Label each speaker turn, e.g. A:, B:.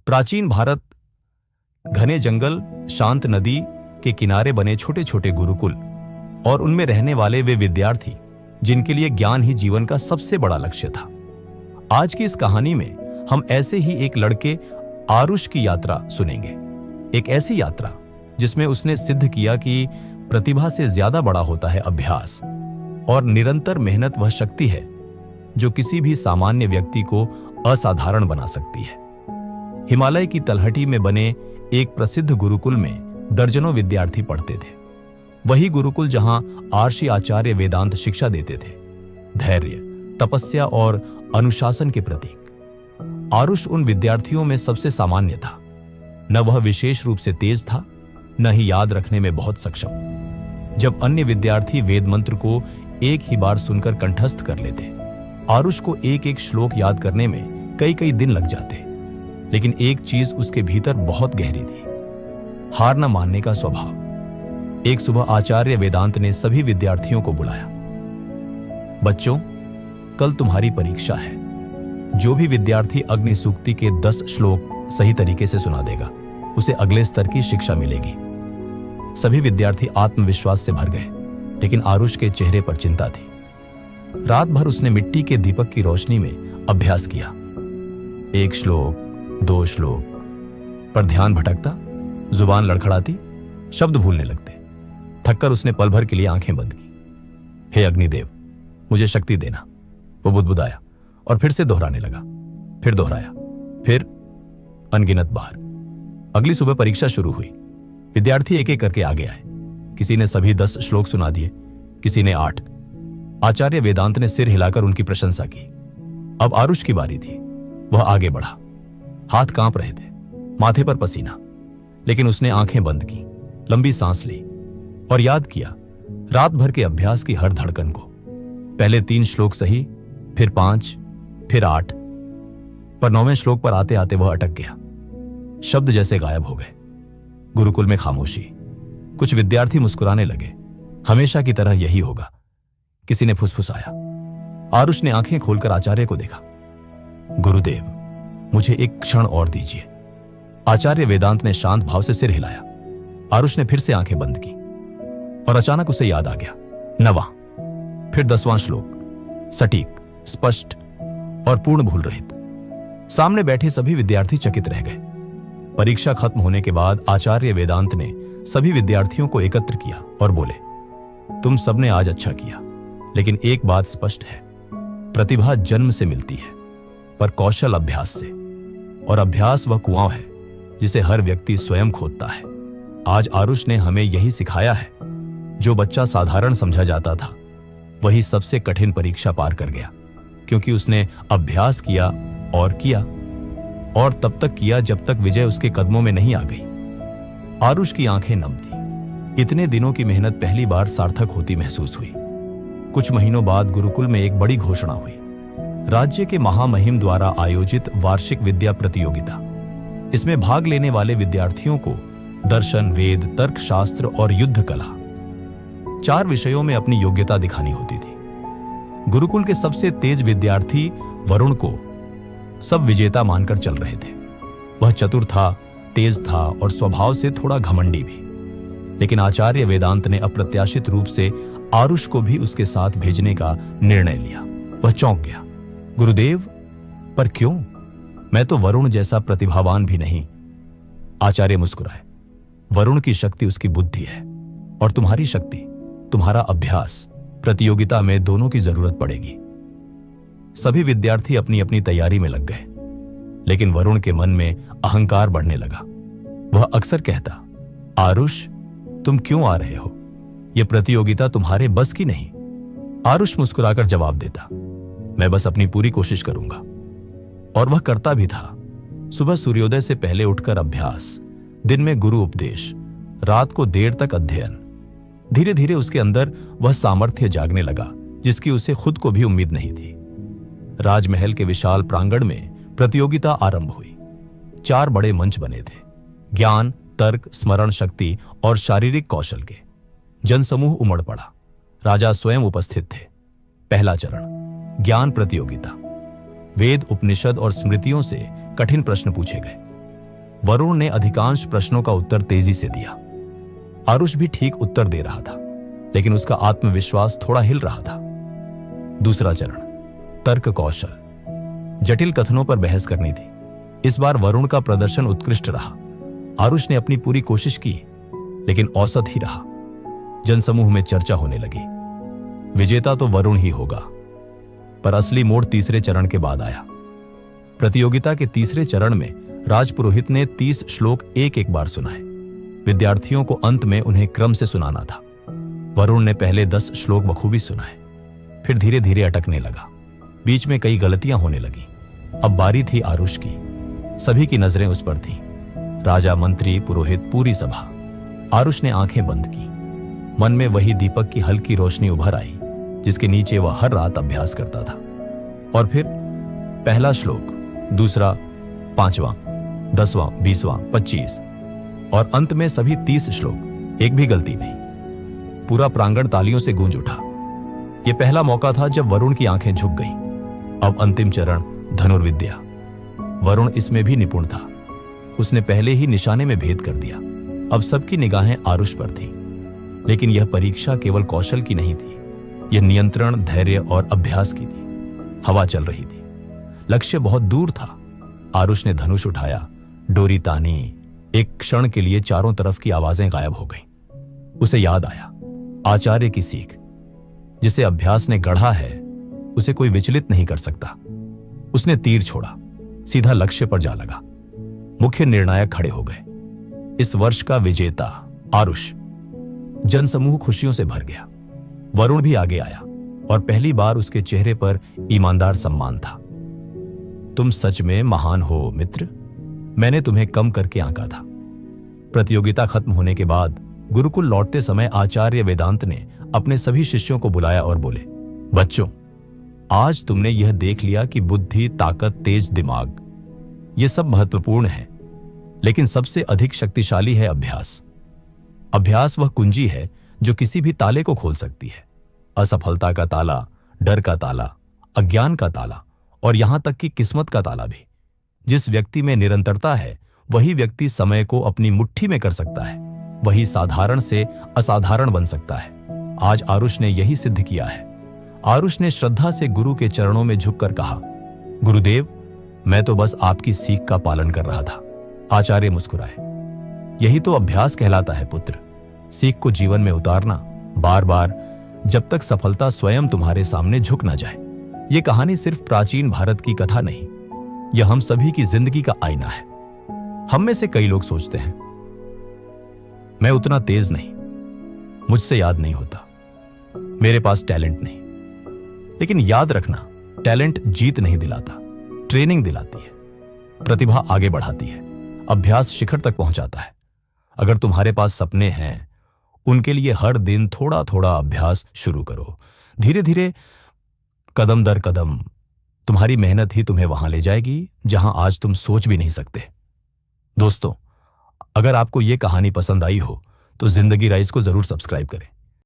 A: प्राचीन भारत घने जंगल, शांत नदी के किनारे बने छोटे छोटे गुरुकुल और उनमें रहने वाले वे विद्यार्थी जिनके लिए ज्ञान ही जीवन का सबसे बड़ा लक्ष्य था। आज की इस कहानी में हम ऐसे ही एक लड़के आरुष की यात्रा सुनेंगे। एक ऐसी यात्रा जिसमें उसने सिद्ध किया कि प्रतिभा से ज्यादा बड़ा होता है अभ्यास, और निरंतर मेहनत वह शक्ति है जो किसी भी सामान्य व्यक्ति को असाधारण बना सकती है। हिमालय की तलहटी में बने एक प्रसिद्ध गुरुकुल में दर्जनों विद्यार्थी पढ़ते थे। वही गुरुकुल जहां आर्षि आचार्य वेदांत शिक्षा देते थे, धैर्य, तपस्या और अनुशासन के प्रतीक। आरुष उन विद्यार्थियों में सबसे सामान्य था। न वह विशेष रूप से तेज था, न ही याद रखने में बहुत सक्षम। जब अन्य विद्यार्थी वेद मंत्र को एक ही बार सुनकर कंठस्थ कर लेते, आरुष को एक एक श्लोक याद करने में कई कई दिन लग जाते। लेकिन एक चीज उसके भीतर बहुत गहरी थी, हार न मानने का स्वभाव। एक सुबह आचार्य वेदांत ने सभी विद्यार्थियों को बुलाया। बच्चों, कल तुम्हारी परीक्षा है। जो भी विद्यार्थी अग्नि सूक्ति के 10 श्लोक सही तरीके से सुना देगा, उसे अगले स्तर की शिक्षा मिलेगी। सभी विद्यार्थी आत्मविश्वास से भर गए, लेकिन आरुष के चेहरे पर चिंता थी। रात भर उसने मिट्टी के दीपक की रोशनी में अभ्यास किया। 1 श्लोक, 2 श्लोक, पर ध्यान भटकता, जुबान लड़खड़ाती, शब्द भूलने लगते। थककर उसने पल भर के लिए आंखें बंद की। हे अग्निदेव, मुझे शक्ति देना, वो बुदबुदाया और फिर से दोहराने लगा। फिर दोहराया, फिर अनगिनत बार। अगली सुबह परीक्षा शुरू हुई। विद्यार्थी एक एक करके आगे आए। किसी ने सभी 10 श्लोक सुना दिए, किसी ने 8। आचार्य वेदांत ने सिर हिलाकर उनकी प्रशंसा की। अब आरुष की बारी थी। वह आगे बढ़ा। हाथ कांप रहे थे, माथे पर पसीना, लेकिन उसने आंखें बंद की, लंबी सांस ली और याद किया रात भर के अभ्यास की हर धड़कन को। पहले 3 श्लोक सही, फिर 5, फिर 8, पर 9वें श्लोक पर आते आते वह अटक गया। शब्द जैसे गायब हो गए। गुरुकुल में खामोशी। कुछ विद्यार्थी मुस्कुराने लगे। हमेशा की तरह यही होगा, किसी ने फुसफुसाया। आरुष ने आंखें खोलकर आचार्य को देखा। गुरुदेव, मुझे एक क्षण और दीजिए। आचार्य वेदांत ने शांत भाव से सिर हिलाया। आरुष ने फिर से आंखें बंद की और अचानक उसे याद आ गया। 9वां, फिर 10वां श्लोक, सटीक, स्पष्ट और पूर्ण भूल रहित। सामने बैठे सभी विद्यार्थी चकित रह गए। परीक्षा खत्म होने के बाद आचार्य वेदांत ने सभी विद्यार्थियों को एकत्र किया और बोले, तुम सबने आज अच्छा किया, लेकिन एक बात स्पष्ट है, प्रतिभा जन्म से मिलती है, पर कौशल अभ्यास से, और अभ्यास वह कुआं है जिसे हर व्यक्ति स्वयं खोदता है। आज आरुष ने हमें यही सिखाया है। जो बच्चा साधारण समझा जाता था, वही सबसे कठिन परीक्षा पार कर गया, क्योंकि उसने अभ्यास किया और किया, और तब तक किया जब तक विजय उसके कदमों में नहीं आ गई। आरुष की आंखें नम थी। इतने दिनों की मेहनत पहली बार सार्थक होती महसूस हुई। कुछ महीनों बाद गुरुकुल में एक बड़ी घोषणा हुई। राज्य के महामहिम द्वारा आयोजित वार्षिक विद्या प्रतियोगिता। इसमें भाग लेने वाले विद्यार्थियों को दर्शन, वेद, तर्कशास्त्र और युद्ध कला, 4 विषयों में अपनी योग्यता दिखानी होती थी। गुरुकुल के सबसे तेज विद्यार्थी वरुण को सब विजेता मानकर चल रहे थे। वह चतुर था, तेज था और स्वभाव से थोड़ा घमंडी भी। लेकिन आचार्य वेदांत ने अप्रत्याशित रूप से आरुष को भी उसके साथ भेजने का निर्णय लिया। वह चौंक गया। गुरुदेव, पर क्यों? मैं तो वरुण जैसा प्रतिभावान भी नहीं। आचार्य मुस्कुराए। वरुण की शक्ति उसकी बुद्धि है, और तुम्हारी शक्ति, तुम्हारा अभ्यास, प्रतियोगिता में दोनों की जरूरत पड़ेगी। सभी विद्यार्थी अपनी अपनी तैयारी में लग गए, लेकिन वरुण के मन में अहंकार बढ़ने लगा। वह अक्सर कहता, आरुष, तुम क्यों आ रहे हो? यह प्रतियोगिता तुम्हारे बस की नहीं। आरुष मुस्कुराकर जवाब देता, मैं बस अपनी पूरी कोशिश करूंगा। और वह करता भी था। सुबह सूर्योदय से पहले उठकर अभ्यास, दिन में गुरु उपदेश, रात को देर तक अध्ययन। धीरे धीरे उसके अंदर वह सामर्थ्य जागने लगा जिसकी उसे खुद को भी उम्मीद नहीं थी। राजमहल के विशाल प्रांगण में प्रतियोगिता आरंभ हुई। 4 बड़े मंच बने थे, ज्ञान, तर्क, स्मरण शक्ति और शारीरिक कौशल के। जनसमूह उमड़ पड़ा। राजा स्वयं उपस्थित थे। पहला चरण, ज्ञान प्रतियोगिता। वेद, उपनिषद और स्मृतियों से कठिन प्रश्न पूछे गए। वरुण ने अधिकांश प्रश्नों का उत्तर तेजी से दिया। आरुष भी ठीक उत्तर दे रहा था, लेकिन उसका आत्मविश्वास थोड़ा हिल रहा था। दूसरा चरण, तर्क कौशल। जटिल कथनों पर बहस करनी थी। इस बार वरुण का प्रदर्शन उत्कृष्ट रहा। आरुष ने अपनी पूरी कोशिश की, लेकिन औसत ही रहा। जनसमूह में चर्चा होने लगी। विजेता तो वरुण ही होगा। पर असली मोड़ तीसरे चरण के बाद आया। प्रतियोगिता के तीसरे चरण में राजपुरोहित ने 30 श्लोक एक एक बार सुनाए। विद्यार्थियों को अंत में उन्हें क्रम से सुनाना था। वरुण ने पहले 10 श्लोक बखूबी सुनाए, फिर धीरे धीरे अटकने लगा। बीच में कई गलतियां होने लगी। अब बारी थी आरुष की। सभी की नजरें उस पर थीं। राजा, मंत्री, पुरोहित, पूरी सभा। आरुष ने आंखें बंद की। मन में वही दीपक की हल्की रोशनी उभर आई, जिसके नीचे वह हर रात अभ्यास करता था। और फिर पहला श्लोक, दूसरा, 5वां, 10वां, 20वां, 25 और अंत में सभी 30 श्लोक, एक भी गलती नहीं। पूरा प्रांगण तालियों से गूंज उठा। यह पहला मौका था जब वरुण की आंखें झुक गईं। अब अंतिम चरण, धनुर्विद्या। वरुण इसमें भी निपुण था। उसने पहले ही निशाने में भेद कर दिया। अब सबकी निगाहें आरुष पर थीं। लेकिन यह परीक्षा केवल कौशल की नहीं थी। यह नियंत्रण, धैर्य और अभ्यास की थी। हवा चल रही थी। लक्ष्य बहुत दूर था। आरुष ने धनुष उठाया, डोरी तानी। एक क्षण के लिए चारों तरफ की आवाजें गायब हो गईं। उसे याद आया, आचार्य की सीख, जिसे अभ्यास ने गढ़ा है उसे कोई विचलित नहीं कर सकता। उसने तीर छोड़ा, सीधा लक्ष्य पर जा लगा। मुख्य निर्णायक खड़े हो गए। इस वर्ष का विजेता आरुष। जनसमूह खुशियों से भर गया। वरुण भी आगे आया और पहली बार उसके चेहरे पर ईमानदार सम्मान था। तुम सच में महान हो मित्र। मैंने तुम्हें कम करके आंका था। प्रतियोगिता खत्म होने के बाद गुरुकुल लौटते समय आचार्य वेदांत ने अपने सभी शिष्यों को बुलाया और बोले, बच्चों, आज तुमने यह देख लिया कि बुद्धि, ताकत, तेज दिमाग, ये सब महत्वपूर्ण है, लेकिन सबसे अधिक शक्तिशाली है अभ्यास। अभ्यास वह कुंजी है जो किसी भी ताले को खोल सकती है। असफलता का ताला, डर का ताला, अज्ञान का ताला और यहां तक कि किस्मत का ताला भी। जिस व्यक्ति में निरंतरता है, वही व्यक्ति समय को अपनी मुट्ठी में कर सकता है। वही साधारण से असाधारण बन सकता है। आज आरुष ने यही सिद्ध किया है। आरुष ने श्रद्धा से गुरु के चरणों में झुककर कहा, गुरुदेव, मैं तो बस आपकी सीख का पालन कर रहा था। आचार्य मुस्कुराए। यही तो अभ्यास कहलाता है पुत्र। सीख को जीवन में उतारना, बार बार, जब तक सफलता स्वयं तुम्हारे सामने झुक ना जाए। यह कहानी सिर्फ प्राचीन भारत की कथा नहीं, यह हम सभी की जिंदगी का आईना है। हम में से कई लोग सोचते हैं, मैं उतना तेज नहीं, मुझसे याद नहीं होता, मेरे पास टैलेंट नहीं। लेकिन याद रखना, टैलेंट जीत नहीं दिलाता, ट्रेनिंग दिलाती है। प्रतिभा आगे बढ़ाती है, अभ्यास शिखर तक पहुंचाता है। अगर तुम्हारे पास सपने हैं, उनके लिए हर दिन थोड़ा थोड़ा अभ्यास शुरू करो। धीरे धीरे, कदम दर कदम, तुम्हारी मेहनत ही तुम्हें वहां ले जाएगी जहां आज तुम सोच भी नहीं सकते। दोस्तों, अगर आपको यह कहानी पसंद आई हो तो जिंदगी राइज को जरूर सब्सक्राइब करें।